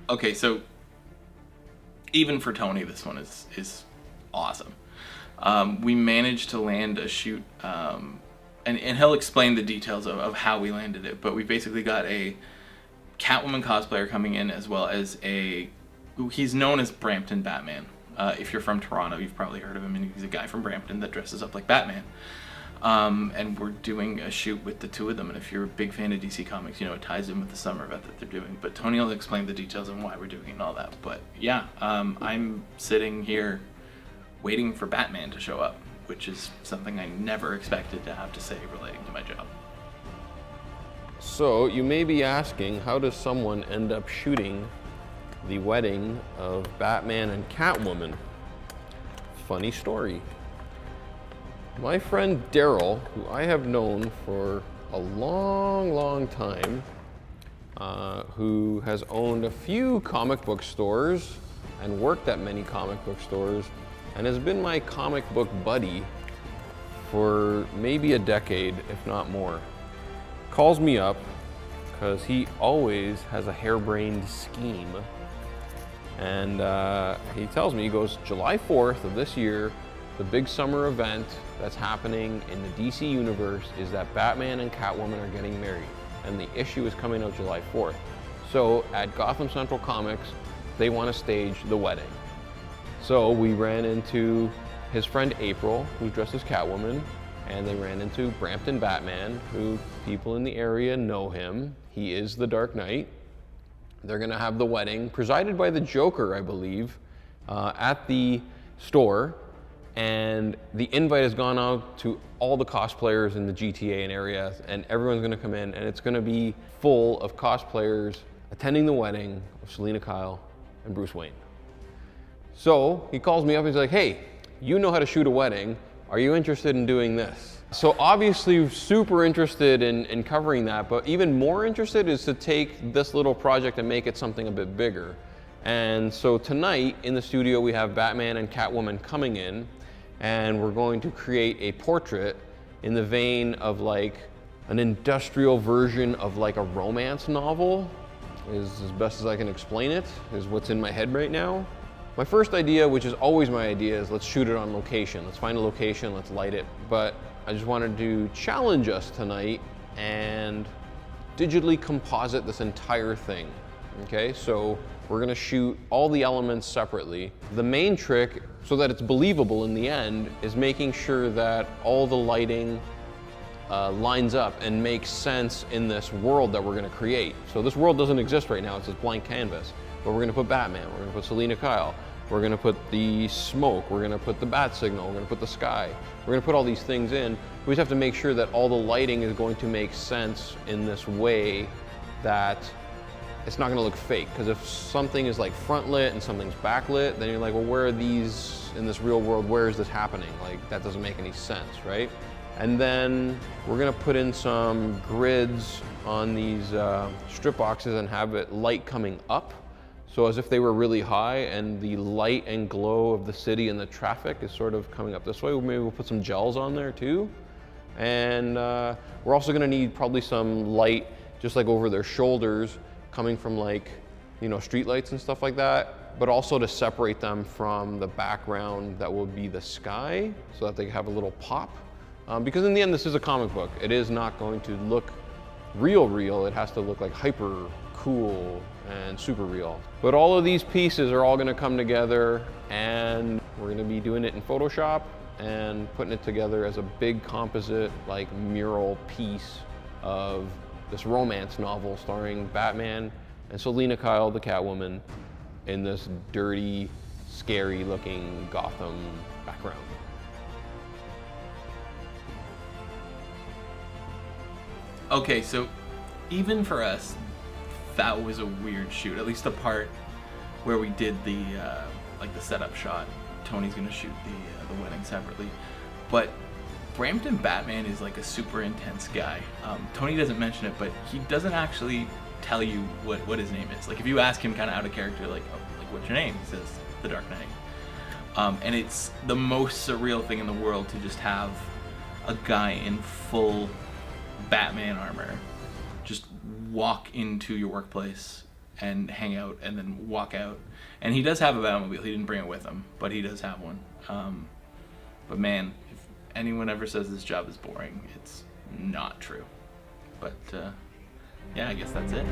Okay, so even for Tony, this one is awesome. We managed to land a shoot, and he'll explain the details of how we landed it, but we basically got a Catwoman cosplayer coming in, as well as he's known as Brampton Batman. If you're from Toronto, you've probably heard of him, and he's a guy from Brampton that dresses up like Batman. And we're doing a shoot with the two of them, and if you're a big fan of DC Comics, you know, it ties in with the summer event that they're doing. But Tony will explain the details on why we're doing it and all that. But yeah, I'm sitting here waiting for Batman to show up, which is something I never expected to have to say relating to my job. So you may be asking, how does someone end up shooting the wedding of Batman and Catwoman? Funny story. My friend Daryl, who I have known for a long time, who has owned a few comic book stores and worked at many comic book stores, and has been my comic book buddy for maybe a decade, if not more, calls me up because he always has a harebrained scheme. And he tells me, he goes, July 4th of this year, the big summer event that's happening in the DC universe is that Batman and Catwoman are getting married. And the issue is coming out July 4th. So at Gotham Central Comics, they want to stage the wedding. So we ran into his friend April, who's dressed as Catwoman, and they ran into Brampton Batman, who people in the area know him. He is the Dark Knight. They're gonna have the wedding, presided by the Joker, I believe, at the store. And the invite has gone out to all the cosplayers in the GTA and area, and everyone's gonna come in, and it's gonna be full of cosplayers attending the wedding of Selena Kyle and Bruce Wayne. So he calls me up and he's like, hey, you know how to shoot a wedding. Are you interested in doing this? So obviously super interested in covering that, but even more interested is to take this little project and make it something a bit bigger. And so tonight in the studio we have Batman and Catwoman coming in, and we're going to create a portrait in the vein of like an industrial version of like a romance novel, is as best as I can explain it, is what's in my head right now. My first idea, which is always my idea, is let's shoot it on location. Let's find a location, let's light it. But I just wanted to challenge us tonight and digitally composite this entire thing. Okay, so we're gonna shoot all the elements separately. The main trick, so that it's believable in the end, is making sure that all the lighting lines up and makes sense in this world that we're gonna create. So this world doesn't exist right now, it's this blank canvas. But we're gonna put Batman, we're gonna put Selena Kyle, we're gonna put the smoke, we're gonna put the bat signal, we're gonna put the sky. We're gonna put all these things in. We just have to make sure that all the lighting is going to make sense in this way that it's not gonna look fake. Because if something is like front lit and something's backlit, then you're like, well, where are these in this real world? Where is this happening? Like, that doesn't make any sense, right? And then we're gonna put in some grids on these strip boxes and have it light coming up. So as if they were really high, and the light and glow of the city and the traffic is sort of coming up this way. Maybe we'll put some gels on there too. And we're also gonna need probably some light just like over their shoulders, coming from like, you know, street lights and stuff like that, but also to separate them from the background that will be the sky, so that they have a little pop. Because in the end, this is a comic book. It is not going to look real. It has to look like hyper cool and super real. But all of these pieces are all gonna come together, and we're gonna be doing it in Photoshop and putting it together as a big composite, like mural piece of this romance novel starring Batman and Selena Kyle, the Catwoman, in this dirty, scary looking Gotham background. Okay, so even for us, that was a weird shoot. At least the part where we did the like the setup shot. Tony's gonna shoot the wedding separately, but Brampton Batman is like a super intense guy. Tony doesn't mention it, but he doesn't actually tell you what his name is. Like if you ask him kind of out of character, like, oh, like what's your name? He says the Dark Knight. And it's the most surreal thing in the world to just have a guy in full Batman armor just walk into your workplace and hang out and then walk out. And he does have a Batmobile. He didn't bring it with him, but he does have one. But man, if anyone ever says this job is boring, it's not true. But yeah, I guess that's it.